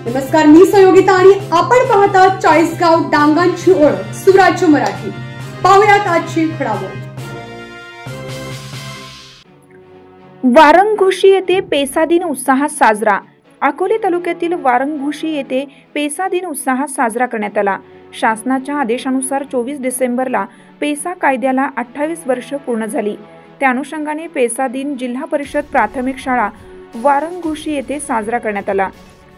नमस्कार, मी संयोगिता आणि आपण पाहता चाळीसगाव डांगांची ओळख सुराज्य मराठी। पाहुयात आजची घडामोड। वारंगघोशी येथे पेसा दिन उत्साहात साजरा। अकोले तालुक्यातील वारंगघोशी येथे पेसा दिन उत्साहात साजरा करण्यात आला। शासनाच्या आदेशानुसार 24 डिसेंबरला पेसा कायद्याला 28 वर्ष पूर्ण झाली। त्या अनुषंगाने पेसा दिन जिल्हा परिषद प्राथमिक शाळा वारंगघोशी येथे साजरा करण्यात आला।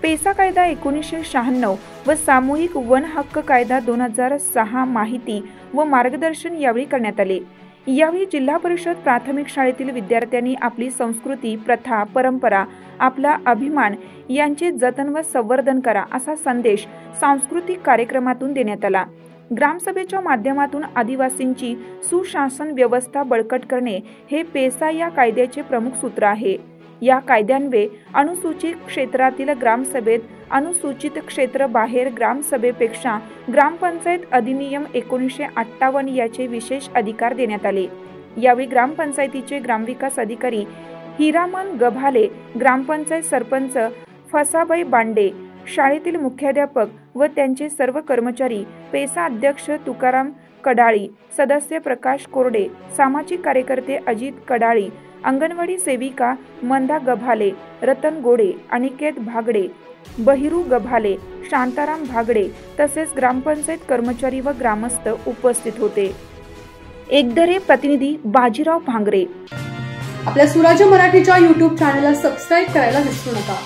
पेसा कायदा 1996 व सामूहिक वन हक्क कायदा 2006 माहिती व मार्गदर्शन यावेळी करण्यात आले। यावेळी जिल्हा परिषद प्राथमिक शाळेतील विद्यार्थ्यांनी आपली संस्कृती, प्रथा, परंपरा, आपला अभिमान यांचे जतन व संवर्धन करा असा संदेश सांस्कृतिक कार्यक्रमातून देण्यात आला। ग्रामसभेच्या माध्यमातून आदिवासींची सुशासन व्यवस्था बळकट करणे हे पेसा या कायद्याचे प्रमुख सूत्र आहे। या कायद्यान्वये अनुसूचित क्षेत्रातील ग्रामसभेत अनुसूचित क्षेत्र बाहेर ग्रामसभेपेक्षा ग्रामपंचायत अधिनियम 1958 याचे विशेष अधिकार देण्यात आले। यावेळी ग्रामपंचायतीचे ग्रामविकास अधिकारी हिरामन गभाले, ग्रामपंचायत सरपंच फसाबाई बांडे, शाळेतील मुख्याध्यापक व त्यांचे सर्व कर्मचारी, पेसा अध्यक्ष तुकाराम कडाळी, सदस्य प्रकाश कोरडे, सामाजिक कार्यकर्ते अजित कडाळी, अंगणवाडी सेविका मंदा गभाले, रतन गोडे, अनिकेत भागडे, बहिरू गभाले, शांताराम भागडे तसेच ग्रामपंचायत कर्मचारी व ग्रामस्थ उपस्थित होते। एकदरे प्रतिनिधी बाजीराव भांगरे। आपल्या सुराज्य मराठीच्या YouTube चॅनलला सबस्क्राइब करायला विसरू नका।